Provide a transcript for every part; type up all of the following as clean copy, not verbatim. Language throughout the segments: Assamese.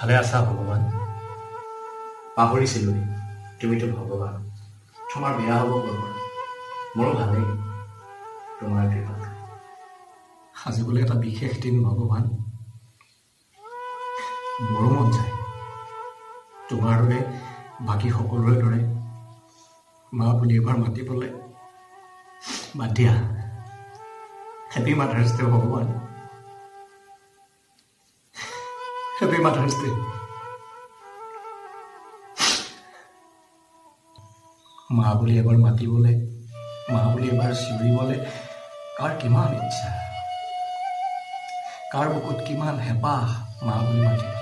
ভালে আছা ভগৱান? পাহৰিছিলোঁ, তুমিতো ভগৱান। তোমাৰ বেয়া হ'ব ভগৱান, মোৰো ভালেই তোমাৰ কৃপাত। আজি বোলে এটা বিশেষ দিন ভগৱান। মোৰো মন যায় তোমাৰ দৰে বাকী সকলোৰে দৰে মা বুলি এবাৰ মাতিবলৈ। বাদ দিয়া, হেপী মাদাৰ্ছ ডে ভগৱান, হেপী মাদাৰ্ছ ডে। মা বুলি এবাৰ মাতিবলৈ, মা বুলি এবাৰ চিঞৰিবলৈ কাৰ কিমান ইচ্ছা, কাৰ বুকুত কিমান হেঁপাহ মা বুলি মাতিলে।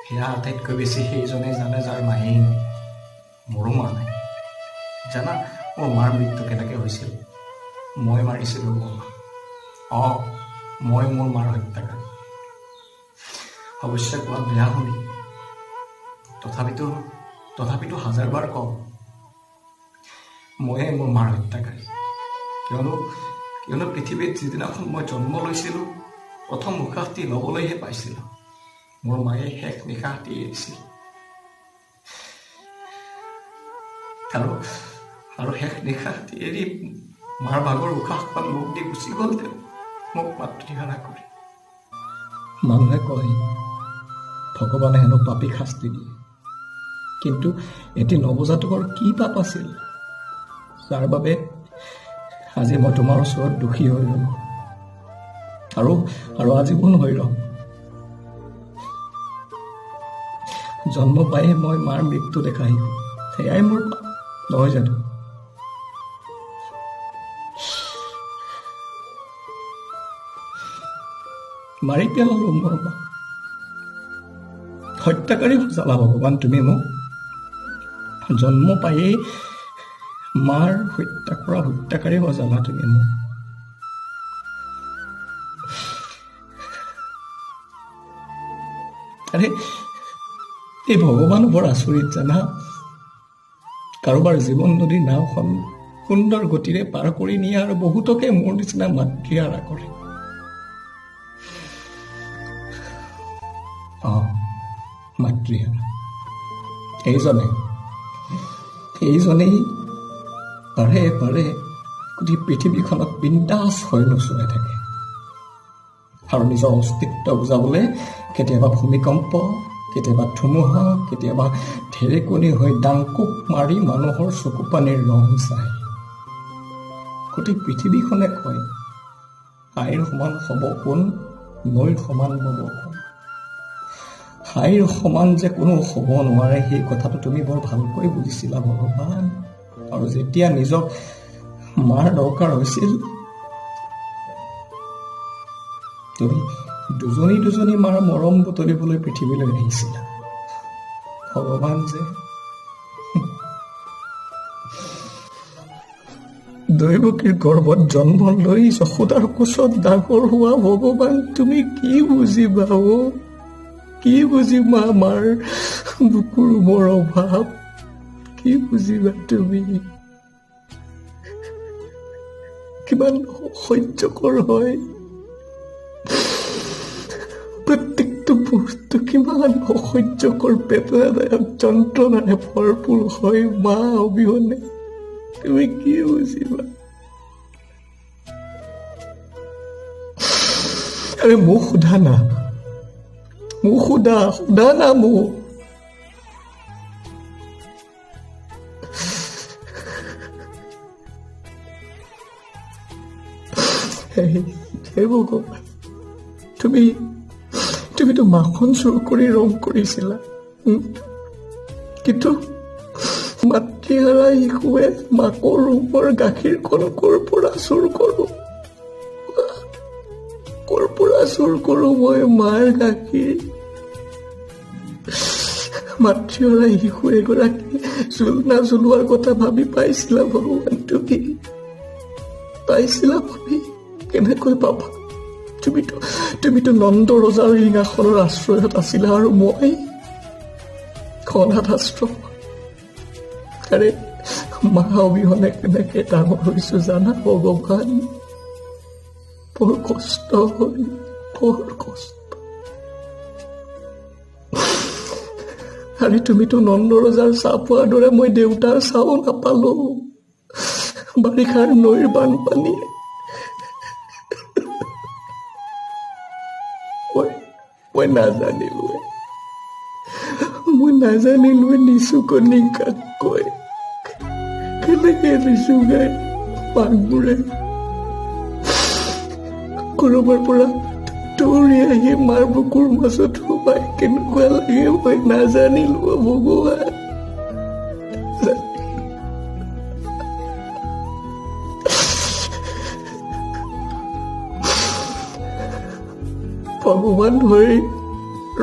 সেয়া আটাইতকৈ বেছি সেইজনে জানে যাৰ মায়েই নাই। মোৰো মা নাই। জানা মোৰ মাৰ মৃত্যু কেনেকৈ হৈছিল? মই মাৰিছিলোঁ মোৰ মা। মই মোৰ মাৰ হত্যাকাৰী। অৱশ্যে কোৱা বেয়া শুনি, তথাপিতো হাজাৰবাৰ কম, ময়ে মোৰ মাৰ হত্যাকাৰী। কিয়নো পৃথিৱীত যিদিনাখন মই জন্ম লৈছিলোঁ, প্ৰথম উশাহটি ল'বলৈহে পাইছিলোঁ, মোৰ মায়ে শেষ নিশাহটি এৰিছিল। আৰু শেষ নিশাহটি এৰি মাৰ ভাগৰ উশাহখন মোক দি গুচি গ'ল তেওঁ, মোক মাতৃহাৰা কৰি। মানুহে কয় ভগৱানে হেনো পাপীক শাস্তি দিয়ে, কিন্তু এটি নৱজাতকৰ কি পাপ আছিল যাৰ বাবে আজি মই তোমাৰ ওচৰত দোষী হৈ গ'লো, আৰু আজীৱন হৈ ৰ'ম। জন্ম পায়ে মই মাৰ মৃত্যু দেখা শিকো, সেয়াই মোৰ পাপ নহয় জানো? মাৰি পেলালো মোৰ মা, হত্যাকাৰী সজালা ভগৱান তুমি মোক। জন্ম পায়েই মাৰ হত্যা কৰা হত্যাকাৰী সজালা তুমি মোক। আৰে এই ভগৱান বৰ আচৰিত জানা। কাৰোবাৰ জীৱন নদীৰ নাওখন সুন্দৰ গতিৰে পাৰ কৰি নিয়ে আৰু বহুতকে মোৰ নিচিনা মাতৃহাৰা কৰে। মাতৃহাৰা এইজনেই পাৰে গোটেই পৃথিৱীখনত বিন্দাস হৈ নোচোৱাই থাকে, আৰু নিজৰ অস্তিত্ব বুজাবলৈ কেতিয়াবা ভূমিকম্প, কেতিয়াবা ধুমুহা, কেতিয়াবা ঢেৰেকনি হৈ ডাংকুক মাৰি মানুহৰ চকু পানীৰ ৰং চায়। গোটেই পৃথিৱীখনে কয় আইৰ সমান হ'ব কোন, নৈৰ সমান হ'ব কোন। আইৰ সমান যে কোনো হ'ব নোৱাৰে, সেই কথাটো তুমি বৰ ভালকৈ বুজিছিলা ভগৱান। আৰু যেতিয়া নিজক মাৰ দৰকাৰ হৈছিল, তুমি দুজনী মাৰ মৰম বুটলিবলৈ পৃথিৱীলৈ আহিছিলা ভগৱান। যে দৈৱকীৰ গৰ্ভত জন্ম লৈ যশোদাৰ কোচত ডাঙৰ হোৱা ভগৱান, তুমি কি বুজিবা কি বুজিবা মাৰ বুকুৰ বৰ অভাৱ, কি বুজিবা তুমি? কিমান অসহ্যকৰ হয় প্ৰত্যেকটো বস্তু, কিমান অসহ্যকৰ বেদনাদায়ক যন্ত্ৰণাৰে ভৰপূৰ হয় মা অবিহনে। তুমি কি বুজিবা? আৰে মোক সোধা না, মোক হে ভগৱান, তুমিতো মাখন চুৰ কৰি ৰং কৰিছিলা, কিন্তু মাতৃহাৰা শিশুৱে মাকৰ ৰূপৰ গাখীৰখন ক'ৰ পৰা চুৰ কৰো মই মাৰ গাখীৰ? মাতৃহাৰা শিশু এগৰাকী জোলনা জ্বলোৱাৰ কথা ভাবি পাইছিলা ভগৱান? তুমি পাইছিলা ভাবি? কেনেকৈ পাবা? তুমিতো নন্দ ৰজাৰ সিংহাসনৰ আশ্ৰয়ত আছিলা, আৰু মই অনাথ আশ্ৰম। আৰে মা অবিহনে কেনেকে ডাঙৰ হৈছো জানা ভগৱান? বৰ কষ্ট হ'ল, বৰ কষ্ট। আৰে তুমিতো নন্দৰজাৰ চাহ পোৱাৰ দৰে মই দেউতাৰ চাহো নাপালো। বাৰিষাৰ নৈৰ বানপানী। মই নাজানিলোৱে নিচুকনি কাক কয়। কেনেকে দিছো গাই পাকবোৰে কৰবাৰ পৰা দৌৰি আহি মাৰ বুকুৰ মাজত সোমাই কেনেকুৱা লাগে মই নাজানিলো ভগৱান। ভগৱান হৈ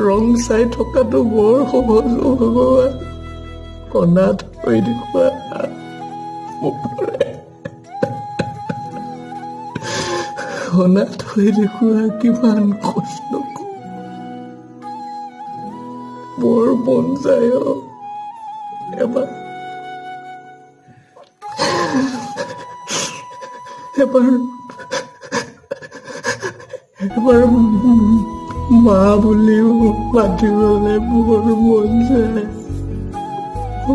ৰং চাই থকাটো বৰ সহজ ভগৱান। অনাথ হৈ দেখুৱা অনাথ হৈ দেখুৱা কিমান কষ্ট বৰ মন যায়। এবাৰ মা বুলিও মাতিবলে বৰ মন যায়।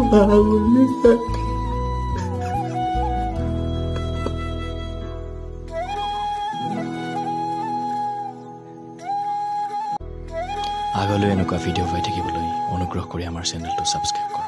মা বুলি আগলৈ এনেকুৱা ভিডিঅ' পাই থাকিবলৈ অনুগ্ৰহ কৰি আমাৰ চেনেলটো ছাবস্ক্ৰাইব কৰক।